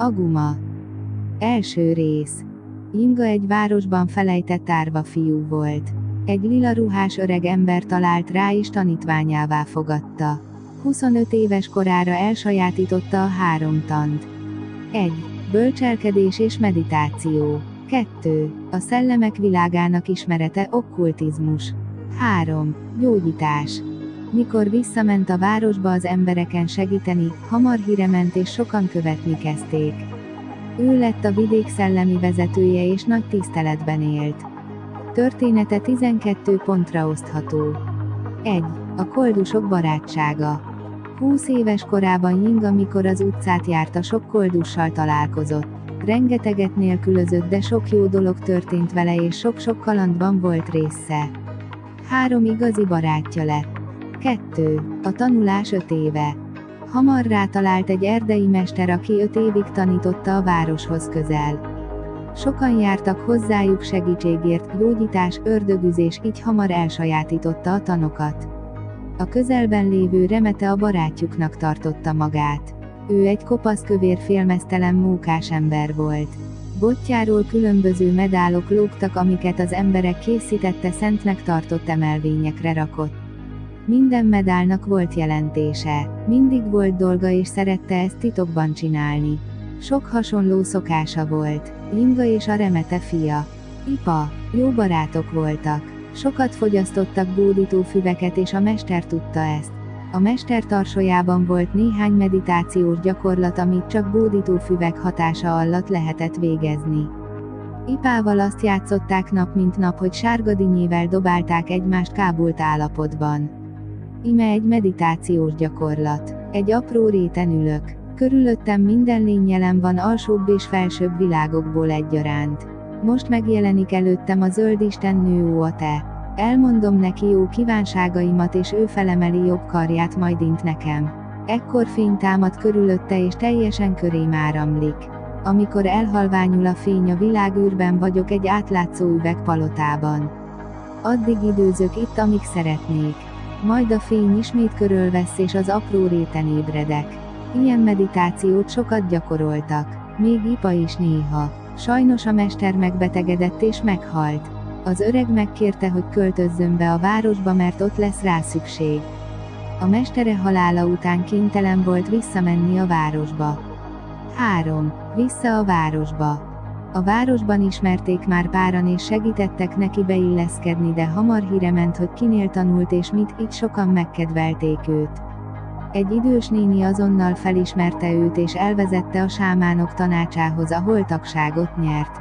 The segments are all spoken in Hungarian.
Aguma. Első rész. Inga egy városban felejtett árva fiú volt. Egy lila ruhás öreg ember talált rá és tanítványává fogadta. 25 éves korára elsajátította a 3 tant. 1. Bölcselkedés és meditáció. 2. A szellemek világának ismerete, okkultizmus. 3. Gyógyítás. Mikor visszament a városba az embereken segíteni, hamar híre ment és sokan követni kezdték. Ő lett a vidék szellemi vezetője és nagy tiszteletben élt. Története 12 pontra osztható. 1. A koldusok barátsága. 20 éves korában Inga, mikor az utcát járta, sok koldussal találkozott. Rengeteget nélkülözött, de sok jó dolog történt vele és sok-sok kalandban volt része. 3 igazi barátja lett. 2. A tanulás 5 éve. Hamar rátalált egy erdei mester, aki 5 évig tanította a városhoz közel. Sokan jártak hozzájuk segítségért, gyógyítás, ördögüzés, így hamar elsajátította a tanokat. A közelben lévő Remete a barátjuknak tartotta magát. Ő egy kopasz, kövér, félmeztelen, mókás ember volt. Botjáról különböző medálok lógtak, amiket az emberek készítette, szentnek tartott emelvényekre rakott. Minden medálnak volt jelentése, mindig volt dolga és szerette ezt titokban csinálni. Sok hasonló szokása volt. Inga és a Remete fia. Ipa, jó barátok voltak. Sokat fogyasztottak bódítófüveket és a mester tudta ezt. A mester tarsolyában volt néhány meditációs gyakorlat, amit csak bódítófüvek hatása alatt lehetett végezni. Ipával azt játszották nap mint nap, hogy sárgadinyével dobálták egymást kábult állapotban. Ime egy meditációs gyakorlat. Egy apró réten ülök. Körülöttem minden lény jelen van, alsóbb és felsőbb világokból egyaránt. Most megjelenik előttem a zöld istennő, ó a te. Elmondom neki jó kívánságaimat és ő felemeli jobb karját, majd int nekem. Ekkor fény támad körülötte és teljesen körém áramlik. Amikor elhalványul a fény, a világűrben vagyok, egy átlátszó üvegpalotában. Addig időzök itt, amíg szeretnék. Majd a fény ismét körülvesz és az apró réten ébredek. Ilyen meditációt sokat gyakoroltak. Még Ipa is néha. Sajnos a mester megbetegedett és meghalt. Az öreg megkérte, hogy költözzön be a városba, mert ott lesz rá szükség. A mestere halála után kénytelen volt visszamenni a városba. 3. Vissza a városba. A városban ismerték már páran és segítettek neki beilleszkedni, de hamar híre ment, hogy kinél tanult és mit, így sokan megkedvelték őt. Egy idős néni azonnal felismerte őt és elvezette a sámánok tanácsához, ahol tagságot nyert.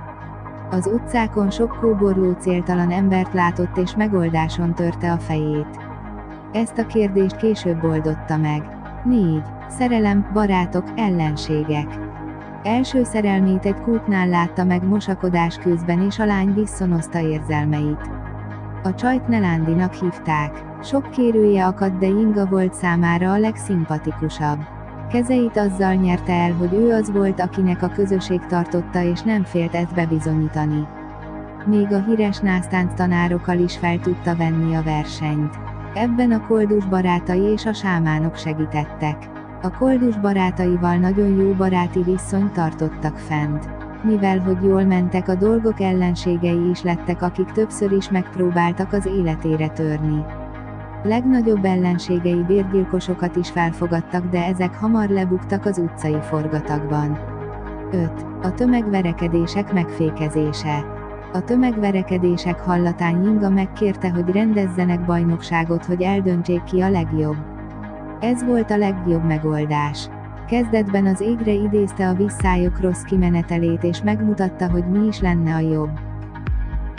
Az utcákon sok kóborló céltalan embert látott és megoldáson törte a fejét. Ezt a kérdést később oldotta meg. 4. Szerelem, barátok, ellenségek. Első szerelmét egy kútnál látta meg mosakodás közben, és a lány visszonozta érzelmeit. A csajt Nelándinak hívták. Sok kérője akadt, de Inga volt számára a legszimpatikusabb. Kezeit azzal nyerte el, hogy ő az volt, akinek a közösség tartotta, és nem félt ezt bebizonyítani. Még a híres násztánc tanárokkal is fel tudta venni a versenyt. Ebben a koldus barátai és a sámánok segítettek. A koldus barátaival nagyon jó baráti viszonyt tartottak fent. Mivel hogy jól mentek a dolgok, ellenségei is lettek, akik többször is megpróbáltak az életére törni. Legnagyobb ellenségei bérgyilkosokat is felfogadtak, de ezek hamar lebuktak az utcai forgatagban. 5. A tömegverekedések megfékezése. A tömegverekedések hallatán Inga megkérte, hogy rendezzenek bajnokságot, hogy eldöntsék, ki a legjobb. Ez volt a legjobb megoldás. Kezdetben az égre idézte a visszályok rossz kimenetelét és megmutatta, hogy mi is lenne a jobb.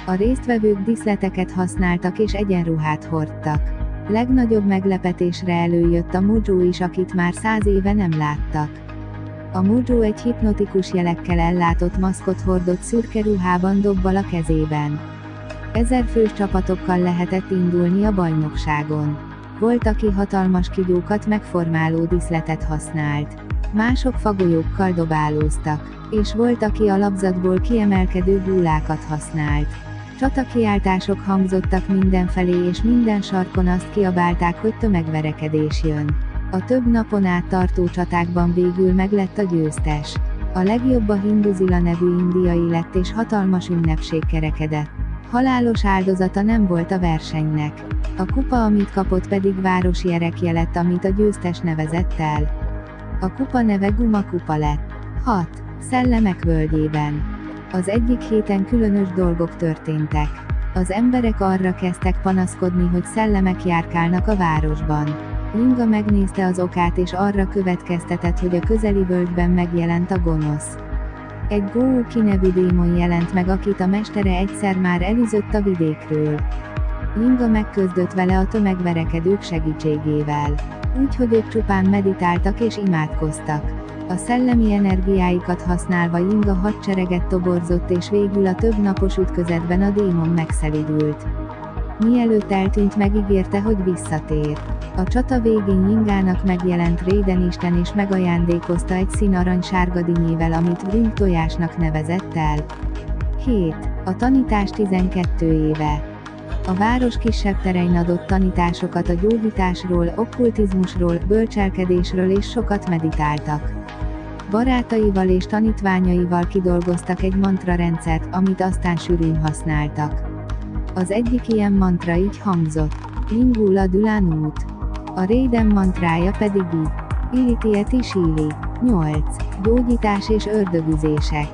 A résztvevők díszleteket használtak és egyenruhát hordtak. Legnagyobb meglepetésre előjött a Mojo is, akit már 100 éve nem láttak. A Mojo egy hipnotikus jelekkel ellátott maszkot hordott szürke ruhában, dobbal a kezében. 1000 fős csapatokkal lehetett indulni a bajnokságon. Volt, aki hatalmas kígyókat megformáló díszletet használt. Mások fagolyókkal dobálóztak, és volt, aki a labzatból kiemelkedő gúlákat használt. Csatakiáltások hangzottak mindenfelé, és minden sarkon azt kiabálták, hogy tömegverekedés jön. A több napon át tartó csatákban végül meglett a győztes. A legjobb a Hinduzila nevű indiai lett és hatalmas ünnepség kerekedett. Halálos áldozata nem volt a versenynek. A kupa, amit kapott, pedig városi erekje lett, amit a győztes nevezett el. A kupa neve Guma kupa lett. 6. Szellemek völgyében. Az egyik héten különös dolgok történtek. Az emberek arra kezdtek panaszkodni, hogy szellemek járkálnak a városban. Linga megnézte az okát és arra következtetett, hogy a közeli völgyben megjelent a gonosz. Egy Gouki nevű démon jelent meg, akit a mestere egyszer már elűzött a vidékről. Linga megküzdött vele a tömegverekedők segítségével. Úgyhogy ők csupán meditáltak és imádkoztak. A szellemi energiáikat használva Linga hadsereget toborzott és végül a több napos ütközetben a démon megszelidült. Mielőtt eltűnt, megígérte, hogy visszatér. A csata végén Lingának megjelent Raiden isten és megajándékozta egy színarany sárga dinnyével, amit Brünk tojásnak nevezett el. 7. A tanítás 12 éve. A város kisebb terein adott tanításokat a gyógyításról, okkultizmusról, bölcselkedésről és sokat meditáltak. Barátaival és tanítványaival kidolgoztak egy mantra rendszert, amit aztán sűrűn használtak. Az egyik ilyen mantra így hangzott: Lingula Dulanút. A Raiden mantrája pedig így: Ilitieti Sili. 8. Gyógyítás és ördögüzések.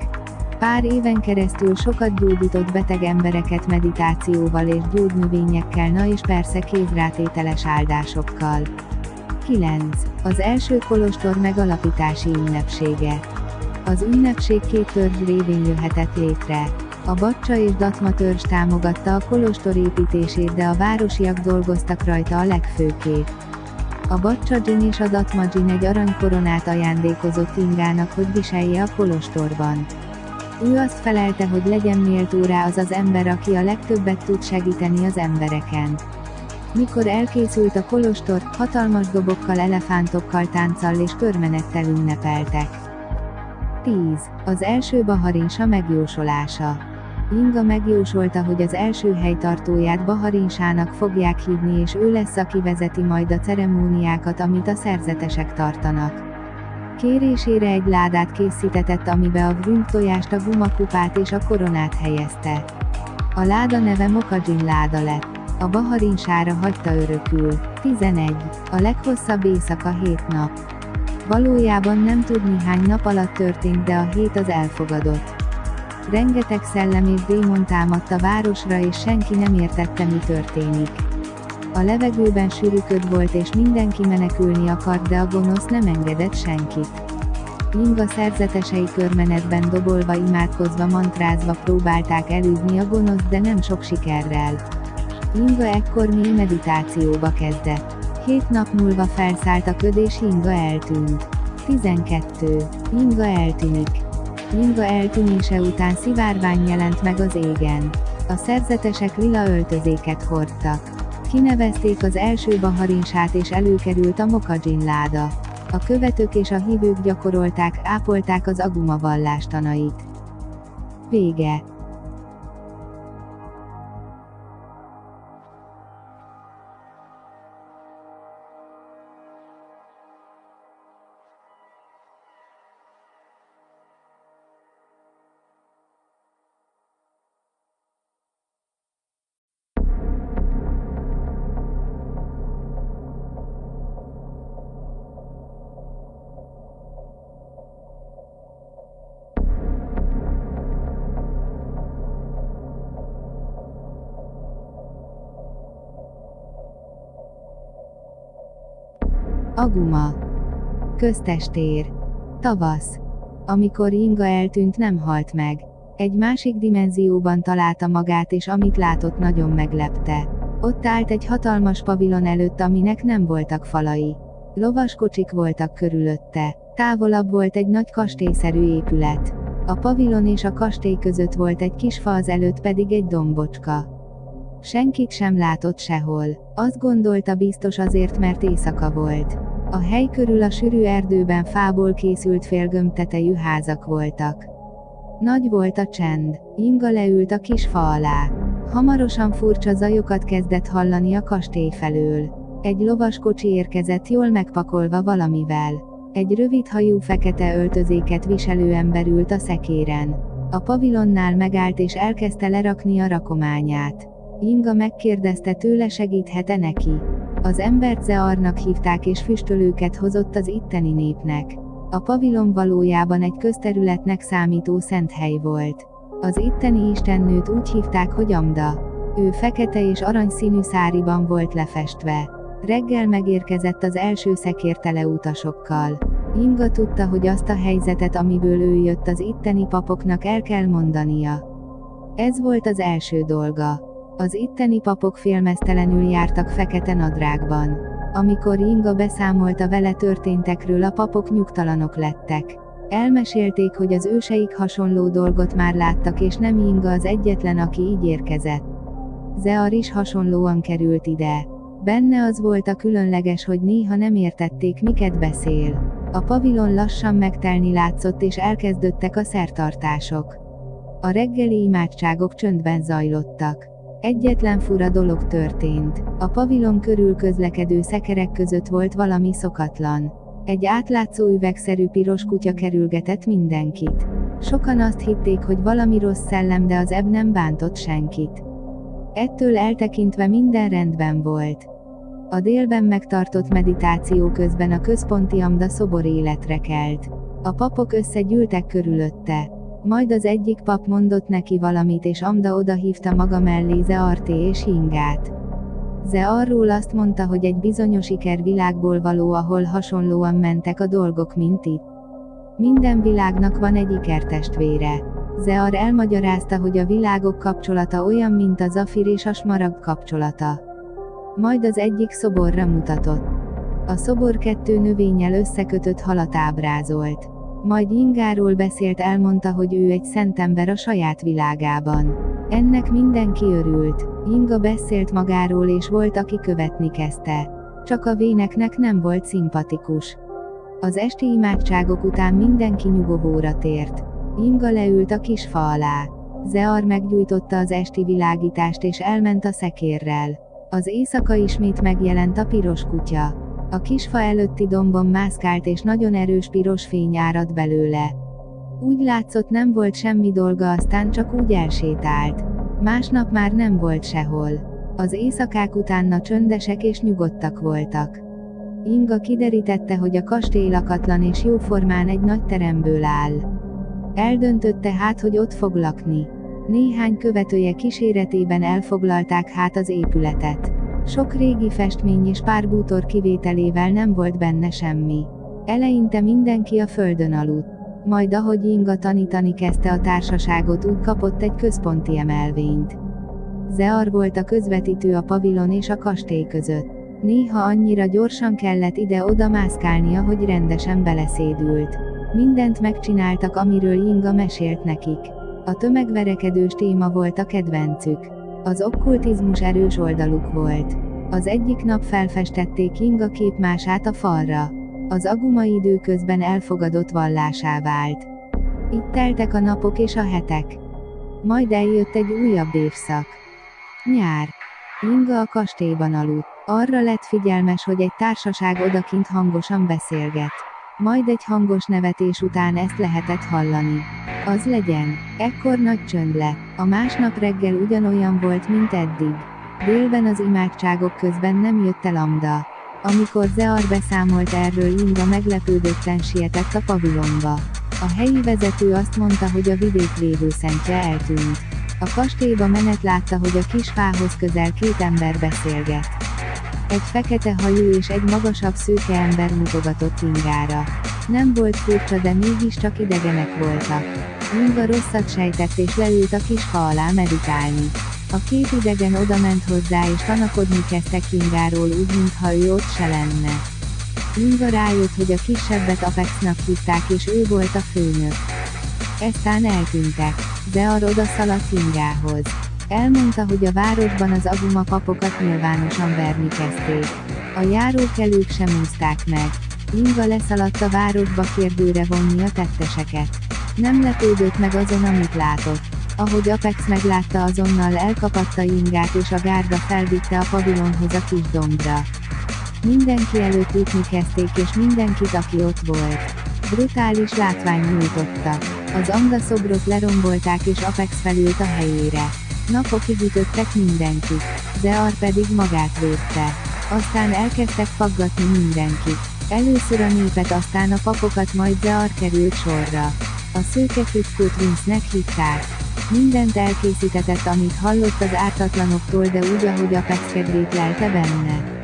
Pár éven keresztül sokat gyógyított beteg embereket meditációval és gyógynövényekkel, és persze kézrátételes áldásokkal. 9. Az első kolostor megalapítási ünnepsége. Az ünnepség két törzs révén jöhetett létre. A Bacsa és Datma törzs támogatta a kolostor építését, de a városiak dolgoztak rajta a legfőképp. A Bacsa dzsin és a Datma dzsin egy aranykoronát ajándékozott Lingának, hogy viselje a kolostorban. Ő azt felelte, hogy legyen méltó rá az az ember, aki a legtöbbet tud segíteni az embereken. Mikor elkészült a kolostor, hatalmas dobokkal, elefántokkal, tánccal és körmenettel ünnepeltek. 10. Az első Baharinsa megjósolása. Linga megjósolta, hogy az első helytartóját Baharinsának fogják hívni, és ő lesz, aki vezeti majd a ceremóniákat, amit a szerzetesek tartanak. Kérésére egy ládát készítetett, amibe a Brünk tojást, a Guma kupát és a koronát helyezte. A láda neve Mokadzsin láda lett. A Baharinsára hagyta örökül. 11. A leghosszabb éjszaka 7 nap. Valójában nem tudni, hány nap alatt történt, de a 7 az elfogadott. Rengeteg szellem és démon támadt a városra, és senki nem értette, mi történik. A levegőben sűrű köd volt és mindenki menekülni akart, de a gonosz nem engedett senkit. Linga szerzetesei körmenetben dobolva, imádkozva, mantrázva próbálták elűzni a gonoszt, de nem sok sikerrel. Linga ekkor mély meditációba kezdett. 7 nap múlva felszállt a köd és Linga eltűnt. 12. Linga eltűnik. Linga eltűnése után szivárvány jelent meg az égen. A szerzetesek lila öltözéket hordtak. Kinevezték az első Baharinsát és előkerült a Mokadzsin láda. A követők és a hívők gyakorolták, ápolták az Aguma vallástanait. Vége. Aguma. Köztestér. Tavasz. Amikor Linga eltűnt, nem halt meg. Egy másik dimenzióban találta magát, és amit látott, nagyon meglepte. Ott állt egy hatalmas pavilon előtt, aminek nem voltak falai. Lovaskocsik voltak körülötte. Távolabb volt egy nagy kastélyszerű épület. A pavilon és a kastély között volt egy kis fa, az előtt pedig egy dombocska. Senkit sem látott sehol. Azt gondolta, biztos azért, mert éjszaka volt. A hely körül a sűrű erdőben fából készült félgömb tetejű házak voltak. Nagy volt a csend. Linga leült a kis fa alá. Hamarosan furcsa zajokat kezdett hallani a kastély felől. Egy lovaskocsi érkezett, jól megpakolva valamivel. Egy rövidhajú fekete öltözéket viselő ember ült a szekéren. A pavilonnál megállt és elkezdte lerakni a rakományát. Inga megkérdezte tőle, segíthet-e neki. Az embert Zearnak hívták és füstölőket hozott az itteni népnek. A pavilon valójában egy közterületnek számító szent hely volt. Az itteni istennőt úgy hívták, hogy Amda. Ő fekete és aranyszínű száriban volt lefestve. Reggel megérkezett az első szekér tele utasokkal. Inga tudta, hogy azt a helyzetet, amiből ő jött, az itteni papoknak el kell mondania. Ez volt az első dolga. Az itteni papok félmeztelenül jártak fekete nadrágban. Amikor Inga beszámolta vele történtekről, a papok nyugtalanok lettek. Elmesélték, hogy az őseik hasonló dolgot már láttak, és nem Inga az egyetlen, aki így érkezett. Zear is hasonlóan került ide. Benne az volt a különleges, hogy néha nem értették, miket beszél. A pavilon lassan megtelni látszott, és elkezdődtek a szertartások. A reggeli imádságok csöndben zajlottak. Egyetlen fura dolog történt. A pavilon körül közlekedő szekerek között volt valami szokatlan. Egy átlátszó üvegszerű piros kutya kerülgetett mindenkit. Sokan azt hitték, hogy valami rossz szellem, de az ebb nem bántott senkit. Ettől eltekintve minden rendben volt. A délben megtartott meditáció közben a központi Amda szobor életre kelt. A papok összegyűltek körülötte. Majd az egyik pap mondott neki valamit, és Amda odahívta maga mellé Zearté és Ingát. Zearról azt mondta, hogy egy bizonyos ikervilágból való, ahol hasonlóan mentek a dolgok, mint itt. Minden világnak van egy ikertestvére. Zear elmagyarázta, hogy a világok kapcsolata olyan, mint a zafír és a smaragd kapcsolata. Majd az egyik szoborra mutatott. A szobor 2 növényel összekötött halat ábrázolt. Majd Ingáról beszélt, elmondta, hogy ő egy szent ember a saját világában. Ennek mindenki örült. Inga beszélt magáról, és volt, aki követni kezdte. Csak a véneknek nem volt szimpatikus. Az esti imádságok után mindenki nyugovóra tért. Inga leült a kis fa alá. Zear meggyújtotta az esti világítást és elment a szekérrel. Az éjszaka ismét megjelent a piros kutya. A kis fa előtti dombon mászkált, és nagyon erős piros fény árad belőle. Úgy látszott, nem volt semmi dolga, aztán csak úgy elsétált. Másnap már nem volt sehol. Az éjszakák utána csöndesek és nyugodtak voltak. Inga kiderítette, hogy a kastély lakatlan és jóformán egy nagy teremből áll. Eldöntötte hát, hogy ott fog lakni. Néhány követője kíséretében elfoglalták hát az épületet. Sok régi festmény és pár bútor kivételével nem volt benne semmi. Eleinte mindenki a földön aludt. Majd ahogy Inga tanítani kezdte a társaságot, úgy kapott egy központi emelvényt. Zear volt a közvetítő a pavilon és a kastély között. Néha annyira gyorsan kellett ide-oda mászkálnia, hogy rendesen beleszédült. Mindent megcsináltak, amiről Inga mesélt nekik. A tömegverekedős téma volt a kedvencük. Az okkultizmus erős oldaluk volt. Az egyik nap felfestették Inga képmását a falra. Az aguma időközben elfogadott vallásá vált. Itt teltek a napok és a hetek. Majd eljött egy újabb évszak. Nyár. Inga a kastélyban aludt. Arra lett figyelmes, hogy egy társaság odakint hangosan beszélget. Majd egy hangos nevetés után ezt lehetett hallani. Az legyen. Ekkor nagy csönd lett. A másnap reggel ugyanolyan volt, mint eddig. Délben az imádságok közben nem jött el Amda. Amikor Zear beszámolt erről, Inga meglepődötten sietett a pavilonba. A helyi vezető azt mondta, hogy a vidék védőszentje eltűnt. A kastélyba menet, látta, hogy a kis fához közel 2 ember beszélget. Egy fekete hajú és egy magasabb szőke ember mutogatott Ingára. Nem volt furcsa, de mégiscsak idegenek voltak. Inga rosszat sejtett és leült a kis fa alá meditálni. A 2 idegen odament hozzá és tanakodni kezdtek Ingáról úgy, mintha ő ott se lenne. Inga rájött, hogy a kisebbet Apexnak hívták, és ő volt a főnök. Eztán eltűntek. Zear odaszaladt Ingához. Elmondta, hogy a városban az aguma papokat nyilvánosan verni kezdték. A járókelők sem úszták meg. Inga leszaladt a városba kérdőre vonni a tetteseket. Nem lepődött meg azon, amit látott. Ahogy Apex meglátta, azonnal elkapatta Ingát, és a gárda felvitte a pavilonhoz a kis dombra. Mindenki előtt ütni kezdték és mindenkit, aki ott volt. Brutális látvány nyújtotta. Az Amda szobrot lerombolták és Apex felült a helyére. Napokig ütöttek mindenkit. Zear pedig magát védte. Aztán elkezdtek faggatni mindenkit. Először a népet, aztán a papokat, majd Zear került sorra. A szőke fickót Vince-nek hívták. Mindent elkészítetett, amit hallott az ártatlanoktól, de úgy, ahogy Apex kedvét lelte benne.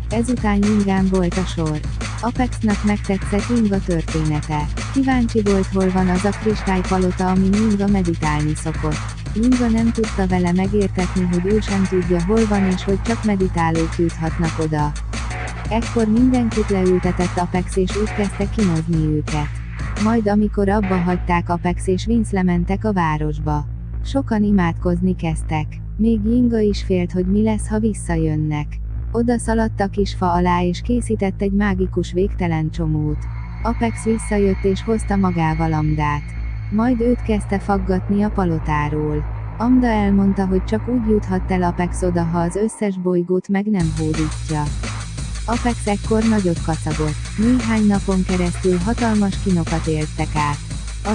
Ezután Ingán volt a sor. Apexnak megtetszett Inga története. Kíváncsi volt, hol van az a kristálypalota, amin Inga meditálni szokott. Inga nem tudta vele megértetni, hogy ő sem tudja, hol van és hogy csak meditálók juthatnak oda. Ekkor mindenkit leültetett Apex és úgy kezdte kínozni őket. Majd amikor abba hagyták, Apex és Vince lementek a városba. Sokan imádkozni kezdtek. Még Inga is félt, hogy mi lesz, ha visszajönnek. Oda szaladt a kis fa alá és készített egy mágikus végtelen csomót. Apex visszajött és hozta magával Amdát. Majd őt kezdte faggatni a palotáról. Amda elmondta, hogy csak úgy juthat el Apex oda, ha az összes bolygót meg nem hódítja. Apex ekkor nagyot kacagott. Néhány napon keresztül hatalmas kínokat éltek át.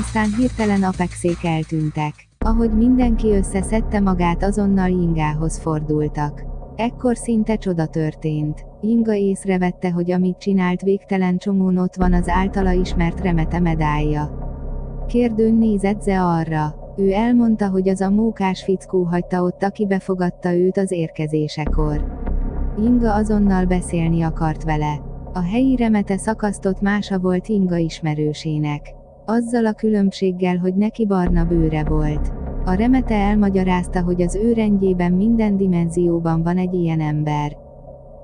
Aztán hirtelen Apexék eltűntek. Ahogy mindenki összeszedte magát, azonnal Ingához fordultak. Ekkor szinte csoda történt. Inga észrevette, hogy amit csinált végtelen csomón, ott van az általa ismert remete medálja. Kérdőn nézett Zearra. Ő elmondta, hogy az a mókás fickó hagyta ott, aki befogadta őt az érkezésekor. Inga azonnal beszélni akart vele. A helyi remete szakasztott mása volt Inga ismerősének. Azzal a különbséggel, hogy neki barna bőre volt. A remete elmagyarázta, hogy az ő rendjében minden dimenzióban van egy ilyen ember.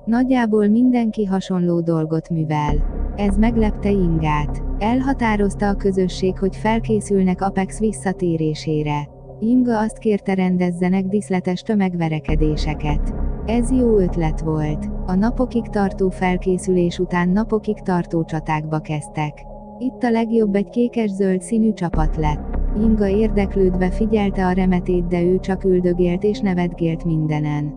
Nagyjából mindenki hasonló dolgot művel. Ez meglepte Ingát. Elhatározta a közösség, hogy felkészülnek Apex visszatérésére. Inga azt kérte, rendezzenek díszletes tömegverekedéseket. Ez jó ötlet volt. A napokig tartó felkészülés után napokig tartó csatákba kezdtek. Itt a legjobb egy kékes-zöld színű csapat lett. Inga érdeklődve figyelte a remetét, de ő csak üldögélt és nevetgélt mindenen.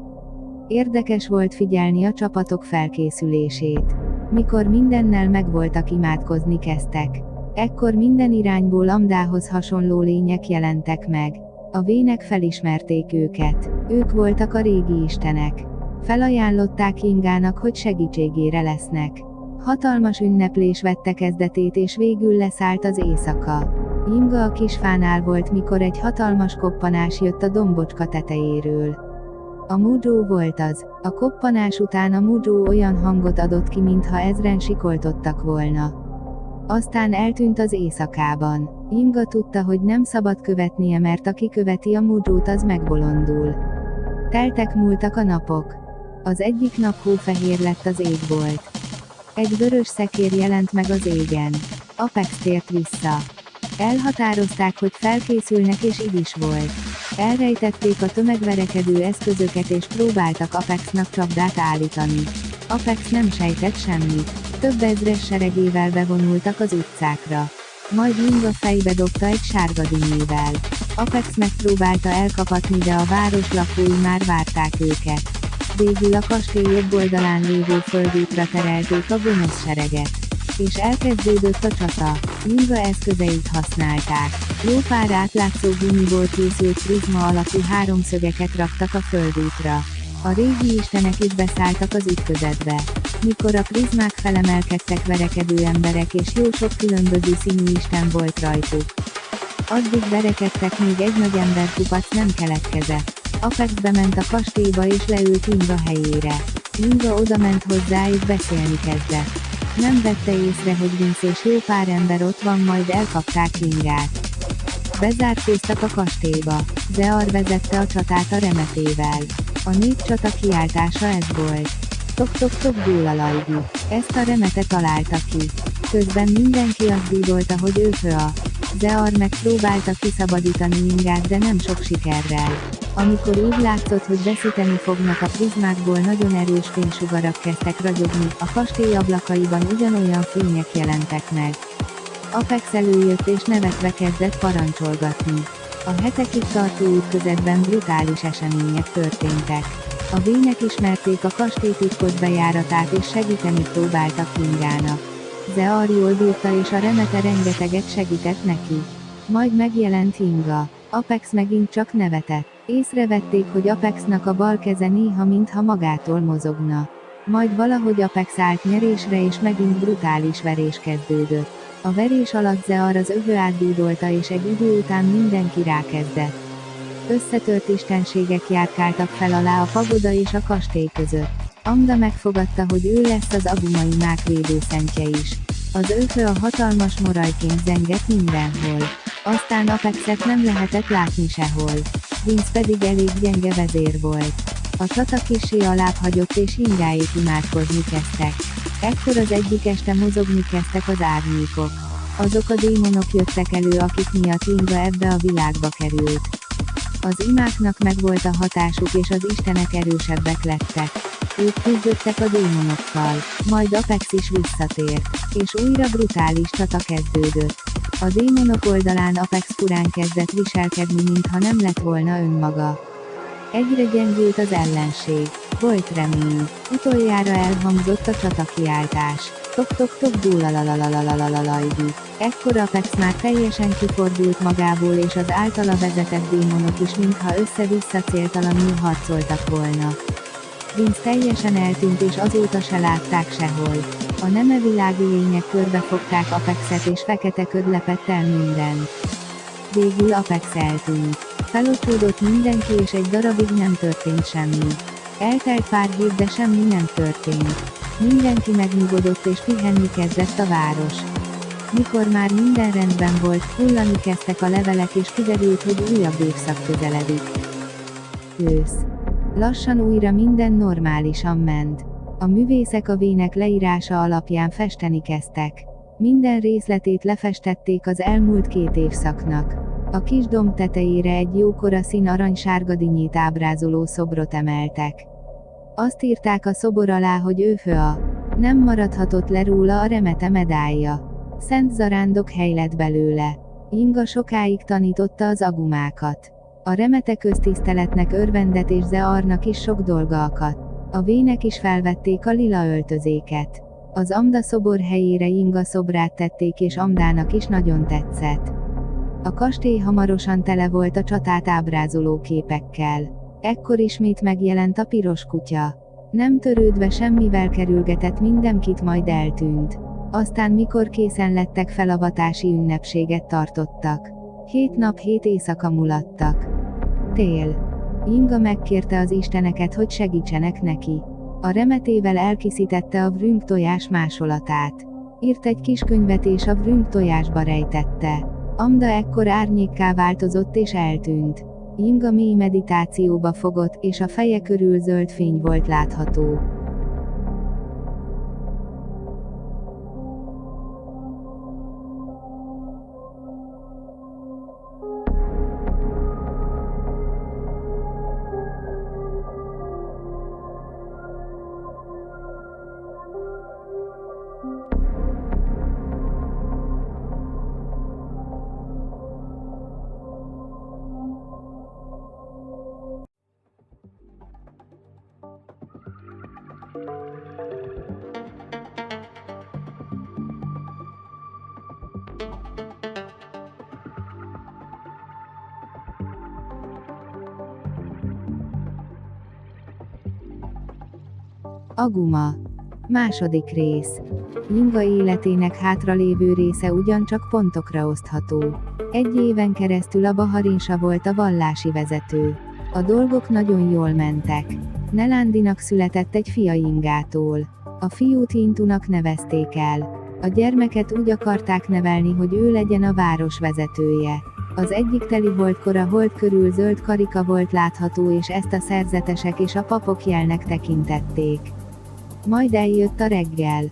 Érdekes volt figyelni a csapatok felkészülését. Mikor mindennel megvoltak, imádkozni kezdtek. Ekkor minden irányból Amdához hasonló lények jelentek meg. A vének felismerték őket. Ők voltak a régi istenek. Felajánlották Ingának, hogy segítségére lesznek. Hatalmas ünneplés vette kezdetét és végül leszállt az éjszaka. Inga a kisfánál volt, mikor egy hatalmas koppanás jött a dombocska tetejéről. A Mujó volt az. A koppanás után a Mujó olyan hangot adott ki, mintha ezren sikoltottak volna. Aztán eltűnt az éjszakában. Inga tudta, hogy nem szabad követnie, mert aki követi a Mujót, az megbolondul. Teltek múltak a napok. Az egyik nap hófehér lett az égbolt. Egy vörös szekér jelent meg az égen. Apex tért vissza. Elhatározták, hogy felkészülnek, és így is volt. Elrejtették a tömegverekedő eszközöket és próbáltak Apexnak csapdát állítani. Apex nem sejtett semmit. Több ezres seregével bevonultak az utcákra. Majd Inga fejbe dobta egy sárga dinnyével. Apex megpróbálta elkapatni, de a város lakói már várták őket. Végül a kastély jobb oldalán lévő földútra terelték a gonosz sereget. És elkezdődött a csata. Inga eszközeit használták. Jó pár átlátszó gumiból készült prizma alakú háromszögeket raktak a földútra. A régi istenek is beszálltak az ütközetbe. Mikor a prizmák felemelkedtek, verekedő emberek és jó sok különböző színű isten volt rajtuk. Addig verekedtek, még egy nagy emberkupac nem keletkezett. Apex bement a kastélyba és leült Inga helyére. Inga odament hozzá és beszélni kezdett. Nem vette észre, hogy Vince és jó pár ember ott van, majd elkapták Ingát. Bezárkóztak a kastélyba. Zear vezette a csatát a remetével. A népcsata kiáltása ez volt. Tok-tok-tok dúlalajdi. Ezt a remete találta ki. Közben mindenki azt dídolta, hogy ő Föa. Zear megpróbálta kiszabadítani Ingát, de nem sok sikerrel. Amikor úgy látszott, hogy veszíteni fognak, a prizmákból nagyon erős fénysugarak kezdtek ragyogni, a kastély ablakaiban ugyanolyan fények jelentek meg. Apex előjött és nevetve kezdett parancsolgatni. A hetekig tartó ütközetben brutális események történtek. A vének ismerték a kastély titkos bejáratát és segíteni próbáltak Ingának. Zear jól bírta és a remete rengeteget segített neki. Majd megjelent Inga. Apex megint csak nevetett. Észrevették, hogy Apexnak a bal keze néha mintha magától mozogna. Majd valahogy Apex állt nyerésre és megint brutális verés kezdődött. A verés alatt Zear az övő átdúdolta és egy idő után mindenki rákezdett. Összetört istenségek járkáltak fel alá a pagoda és a kastély között. Amda megfogadta, hogy ő lesz az agumaimák védőszentje is. Az övő a hatalmas morajként zengett mindenhol. Aztán Apexet nem lehetett látni sehol. Vince pedig elég gyenge vezér volt. A csata kissé alább hagyott és Ingáék imádkozni kezdtek. Ekkor az egyik este mozogni kezdtek az árnyékok. Azok a démonok jöttek elő, akik miatt Inga ebbe a világba került. Az imáknak megvolt a hatásuk és az istenek erősebbek lettek. Ők küzdöttek a démonokkal, majd Apex is visszatért, és újra brutális csata kezdődött. A démonok oldalán Apex furán kezdett viselkedni, mintha nem lett volna önmaga. Egyre gyengült az ellenség. Volt remény. Utoljára elhangzott a csatakiáltás. Tok-tok-tok dúlalalalalalalalalalalajdi. Ekkor Apex már teljesen kifordult magából és az általa vezetett démonok is mintha össze-vissza céltalanul harcoltak volna. Vince teljesen eltűnt és azóta se látták sehol. A nemevilági lények körbefogták Apexet és fekete köd lepett el mindent. Végül Apex eltűnt. Felocsúdott mindenki és egy darabig nem történt semmi. Eltelt pár hét, de semmi nem történt. Mindenki megnyugodott és pihenni kezdett a város. Mikor már minden rendben volt, hullani kezdtek a levelek és kiderült, hogy újabb évszak közeledik. Ősz. Lassan újra minden normálisan ment. A művészek a vének leírása alapján festeni kezdtek. Minden részletét lefestették az elmúlt 2 évszaknak. A kis domb tetejére egy jókora szín aranysárgadinyét ábrázoló szobrot emeltek. Azt írták a szobor alá, hogy Őföa. Nem maradhatott le róla a remete medálja. Szent zarándok hely lett belőle. Inga sokáig tanította az agumákat. A remete köztiszteletnek örvendett és Zearnak is sok dolga akadt. A vének is felvették a lila öltözéket. Az Amda szobor helyére Inga szobrát tették és Amdának is nagyon tetszett. A kastély hamarosan tele volt a csatát ábrázoló képekkel. Ekkor ismét megjelent a piros kutya. Nem törődve semmivel kerülgetett mindenkit, majd eltűnt. Aztán mikor készen lettek, felavatási ünnepséget tartottak. 7 nap 7 éjszaka mulattak. Tél. Inga megkérte az isteneket, hogy segítsenek neki. A remetével elkészítette a vrünk tojás másolatát. Írt egy kis könyvet és a vrünk tojásba rejtette. Amda ekkor árnyékká változott és eltűnt. Inga mély meditációba fogott, és a feje körül zöld fény volt látható. Aguma. Második rész. Inga életének hátralévő része ugyancsak pontokra osztható. 1 éven keresztül a Baharinsa volt a vallási vezető. A dolgok nagyon jól mentek. Nelándinak született egy fia Ingától. A fiút Intunak nevezték el. A gyermeket úgy akarták nevelni, hogy ő legyen a város vezetője. Az egyik teli holdkor a hold körül zöld karika volt látható, és ezt a szerzetesek és a papok jelnek tekintették. Majd eljött a reggel.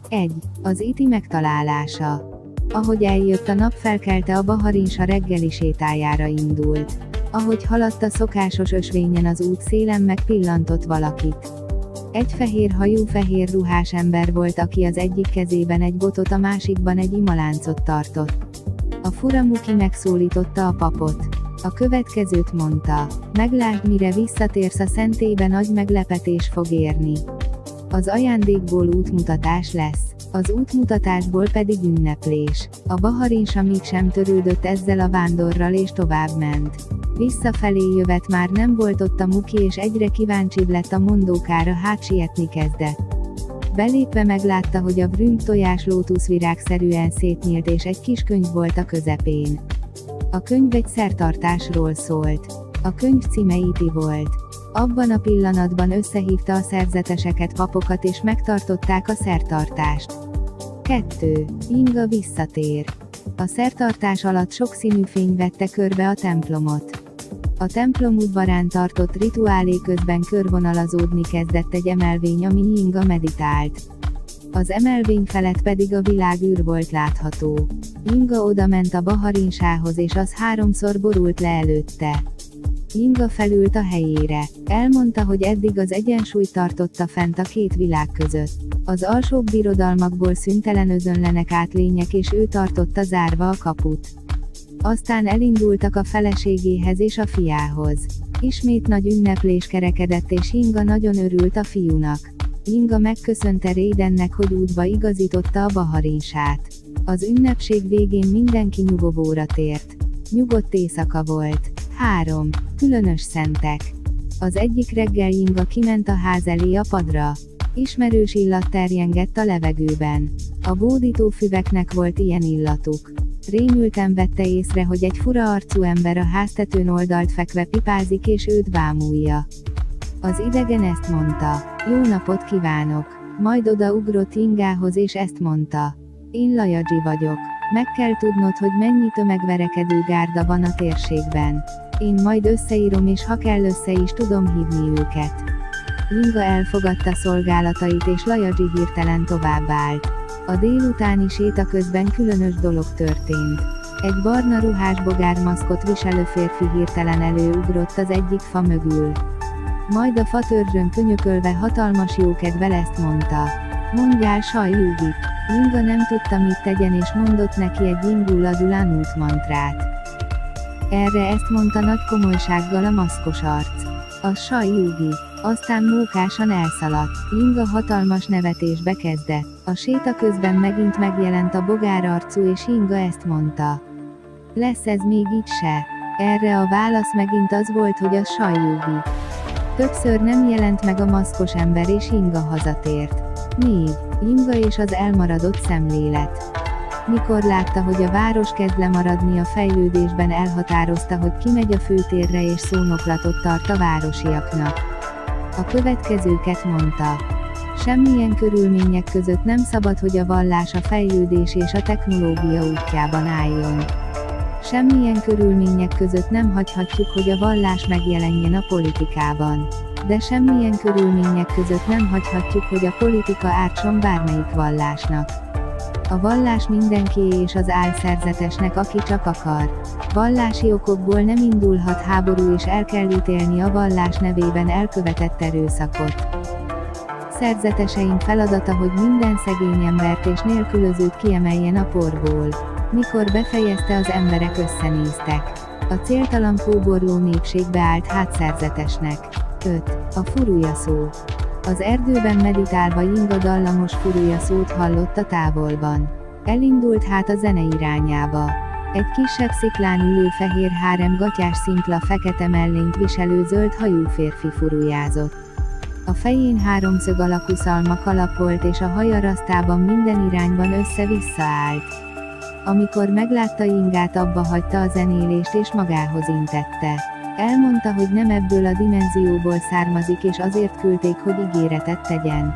1. Az Iti megtalálása. Ahogy eljött a nap, felkelte a Baharinsa reggeli sétájára indult. Ahogy haladt a szokásos ösvényen az út szélen, megpillantott valakit. Egy fehér hajú, fehér ruhás ember volt, aki az egyik kezében egy botot, a másikban egy imaláncot tartott. A furamuki megszólította a papot. A következőt mondta: meglásd, mire visszatérsz a szentélybe, nagy meglepetés fog érni. Az ajándékból útmutatás lesz, az útmutatásból pedig ünneplés. A baharinsa még sem törődött ezzel a vándorral és továbbment. Visszafelé jövet már nem volt ott a Muki, és egyre kíváncsibb lett a mondókára, hát sietni kezdett. Belépve meglátta, hogy a brünk tojás lótuszvirágszerűen szétnyílt, és egy kis könyv volt a közepén. A könyv egy szertartásról szólt. A könyv címe Iti volt. Abban a pillanatban összehívta a szerzeteseket, papokat, és megtartották a szertartást. 2. Inga visszatér. A szertartás alatt sokszínű fény vette körbe a templomot. A templom udvarán tartott rituálé közben körvonalazódni kezdett egy emelvény, amin Inga meditált. Az emelvény felett pedig a világűr volt látható. Inga odament a baharinsához, és az 3-szor borult le előtte. Inga felült a helyére. Elmondta, hogy eddig az egyensúlyt tartotta fent a két világ között. Az alsóbb birodalmakból szüntelen özönlenek át lények, és ő tartotta zárva a kaput. Aztán elindultak a feleségéhez és a fiához. Ismét nagy ünneplés kerekedett, és Inga nagyon örült a fiúnak. Inga megköszönte Raidennek, hogy útba igazította a baharinsát. Az ünnepség végén mindenki nyugovóra tért. Nyugodt éjszaka volt. 3. Különös szentek. Az egyik reggel Inga kiment a ház elé a padra. Ismerős illat terjengett a levegőben. A bódító füveknek volt ilyen illatuk. Rémülten vette észre, hogy egy fura arcú ember a háztetőn oldalt fekve pipázik, és őt bámulja. Az idegen ezt mondta: jó napot kívánok! Majd odaugrott Ingához, és ezt mondta: én Lajadzsi vagyok. Meg kell tudnod, hogy mennyi tömegverekedő gárda van a térségben. Én majd összeírom, és ha kell, össze is tudom hívni őket. Inga elfogadta szolgálatait, és Lajadzsi hirtelen továbbállt. A délutáni séta közben különös dolog történt. Egy barna ruhás bogármaszkot viselő férfi hirtelen előugrott az egyik fa mögül. Majd a fatörzsön könyökölve hatalmas jókedvel ezt mondta: mondjál, Sajjúgi! Inga nem tudta, mit tegyen, és mondott neki egy Ingulladulán útmantrát. Erre ezt mondta nagy komolysággal a maszkos arc: a Sajjúgi! Aztán mókásan elszaladt. Inga hatalmas nevetésbe kezdett. A séta közben megint megjelent a bogár arcú, és Inga ezt mondta: lesz ez még így se? Erre a válasz megint az volt, hogy a Sajjúgi. Többször nem jelent meg a maszkos ember, és Inga hazatért. 4. Inga és az elmaradott szemlélet. Mikor látta, hogy a város kezd lemaradni a fejlődésben, elhatározta, hogy kimegy a főtérre és szónoklatot tart a városiaknak. A következőket mondta: semmilyen körülmények között nem szabad, hogy a vallás a fejlődés és a technológia útjában álljon. Semmilyen körülmények között nem hagyhatjuk, hogy a vallás megjelenjen a politikában. De semmilyen körülmények között nem hagyhatjuk, hogy a politika ártson bármelyik vallásnak. A vallás mindenkié, és az álszerzetesnek, aki csak akar. Vallási okokból nem indulhat háború, és el kell ítélni a vallás nevében elkövetett erőszakot. Szerzeteseink feladata, hogy minden szegény embert és nélkülözőt kiemeljen a porból. Mikor befejezte, az emberek összenéztek. A céltalan kóborló népség beállt hát szerzetesnek. 5. A furúja szó. Az erdőben meditálva Inga dallamos furúja szót hallott a távolban. Elindult hát a zene irányába. Egy kisebb sziklán ülő fehér hárem gatyás szimpla fekete mellényt viselő zöld hajú férfi furujázott. A fején háromszög alakú szalma kalap volt, és a haja rasztában minden irányban össze-vissza állt. Amikor meglátta Ingát, abba hagyta a zenélést, és magához intette. Elmondta, hogy nem ebből a dimenzióból származik, és azért küldték, hogy ígéretet tegyen.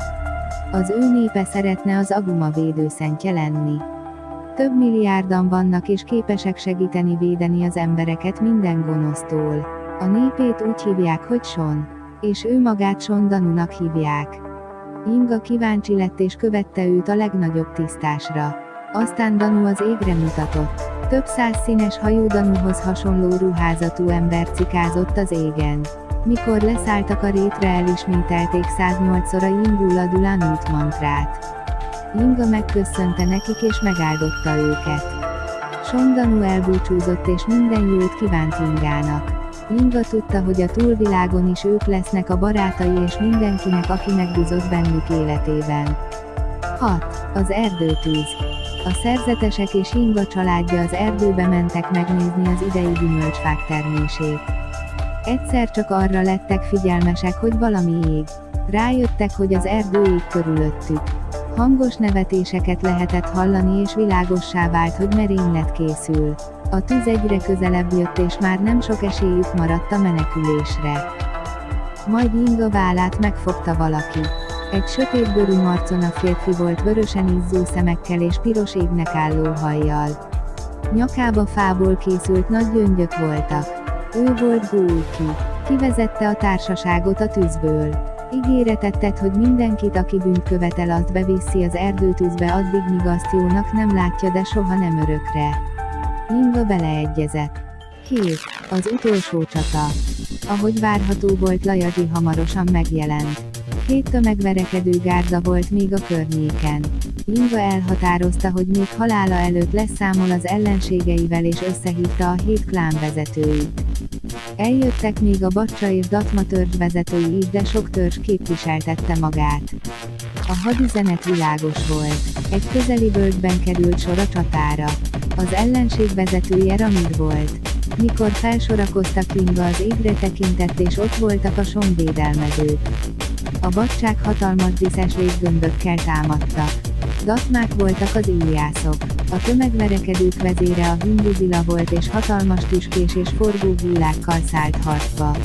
Az ő népe szeretne az Aguma védőszentje lenni. Több milliárdan vannak, és képesek segíteni védeni az embereket minden gonosztól. A népét úgy hívják, hogy Son. És ő magát Son Danunak hívják. Inga kíváncsi lett, és követte őt a legnagyobb tisztásra. Aztán Danu az égre mutatott. Több száz színes hajú Danuhoz hasonló ruházatú ember cikázott az égen. Mikor leszálltak a rétre, elismételték 108-szor a Ingulladulán útmantrát. Inga megköszönte nekik, és megáldotta őket. Song elbúcsúzott és minden jót kívánt Ingának. Inga tudta, hogy a túlvilágon is ők lesznek a barátai és mindenkinek, aki megbízott bennük életében. 6. Az erdőtűz. A szerzetesek és Inga családja az erdőbe mentek megnézni az idei gyümölcsfák termését. Egyszer csak arra lettek figyelmesek, hogy valami ég. Rájöttek, hogy az erdő ég körülöttük. Hangos nevetéseket lehetett hallani és világossá vált, hogy merénylet készül. A tűz egyre közelebb jött és már nem sok esélyük maradt a menekülésre. Majd Inga vállát megfogta valaki. Egy sötétbőrű marcona férfi volt vörösen izzó szemekkel és piros égnek álló hajjal. Nyakába fából készült nagy gyöngyök voltak. Ő volt Gulki. Kivezette a társaságot a tűzből. Ígéretet tett, hogy mindenkit, aki bűnt követel, azt beviszi az erdőtűzbe addig, míg azt jónak nem látja, de soha nem örökre. Inga beleegyezett. 7. Az utolsó csata. Ahogy várható volt, Lajadzsi hamarosan megjelent. 2 tömegverekedő gárda volt még a környéken. Inga elhatározta, hogy még halála előtt leszámol az ellenségeivel és összehívta a 7 klán vezetőit. Eljöttek még a Bacsa és Datma törzs vezetői is, de sok törzs képviseltette magát. A hadüzenet világos volt. Egy közeli völgyben került sor a csatára. Az ellenség vezetője Ramid volt. Mikor felsorakoztak, Inga az égre tekintett és ott voltak a sombvédelmezők. A bacsák hatalmas díszes léggömbökkel támadtak. Datmák voltak az íjászok. A tömegverekedők vezére a Hinduzila volt és hatalmas tüskés és forgó gúlákkal szállt harcba.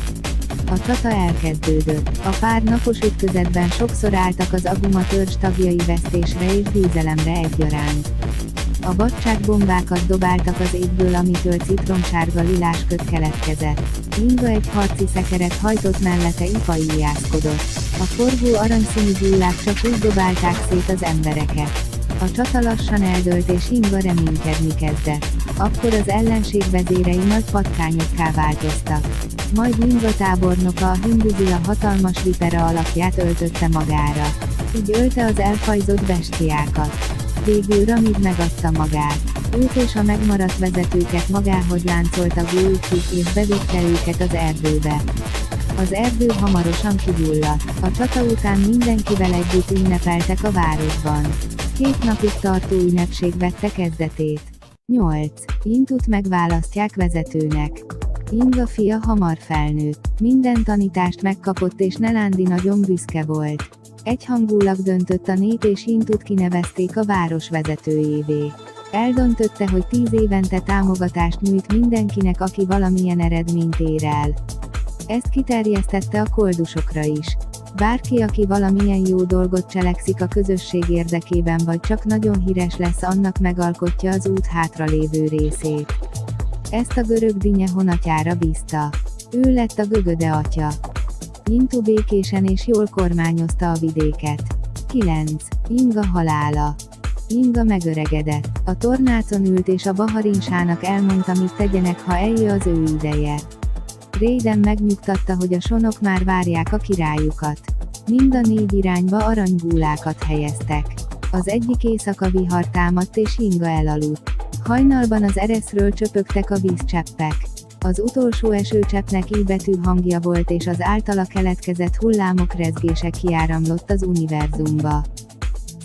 A csata elkezdődött. A pár napos ütközetben sokszor álltak az Aguma törzs tagjai vesztésre és győzelemre egyaránt. A bacsák bombákat dobáltak az égből, amitől citromsárga lilás köd keletkezett. Inga egy harci szekeret hajtott, mellette Ipa íjászkodott. A forgó aranyszínű gúlák csak úgy dobálták szét az embereket. A csata lassan eldőlt és Inga reménykedni kezdett. Akkor az ellenség vezérei nagy patkányokká változtak. Majd Inga tábornoka, a Hinduzila hatalmas vipera alakját öltötte magára. Így ölte az elfajzott bestiákat. Végül Ramid megadta magát. Őt és a megmaradt vezetőket magához láncolta Gulki és bevitte őket az erdőbe. Az erdő hamarosan kigyulladt. A csata után mindenkivel együtt ünnepeltek a városban. 2 napig tartó ünnepség vette kezdetét. 8. Intut megválasztják vezetőnek. Inga fia hamar felnőtt. Minden tanítást megkapott és Nelándi nagyon büszke volt. Egyhangulag döntött a nép és Intut kinevezték a város vezetőjévé. Eldöntötte, hogy 10 évente támogatást nyújt mindenkinek, aki valamilyen eredményt ér el. Ezt kiterjesztette a koldusokra is. Bárki, aki valamilyen jó dolgot cselekszik a közösség érdekében vagy csak nagyon híres lesz, annak megalkotja az út hátralévő részét. Ezt a görög Dinye honatjára bízta. Ő lett a Gögöde atya. Intu békésen és jól kormányozta a vidéket. 9. Inga halála. Inga megöregedett. A tornácon ült és a Baharinsának elmondta, mit tegyenek, ha eljön az ő ideje. Raiden megnyugtatta, hogy a sonok már várják a királyukat. Mind a 4 irányba aranygúlákat helyeztek. Az egyik éjszaka vihar támadt és Inga elaludt. Hajnalban az ereszről csöpögtek a vízcseppek. Az utolsó esőcseppnek I betű hangja volt és az általa keletkezett hullámok rezgése kiáramlott az univerzumba.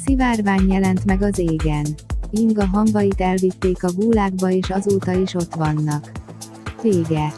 Szivárvány jelent meg az égen. Inga hamvait elvitték a gúlákba és azóta is ott vannak. Vége.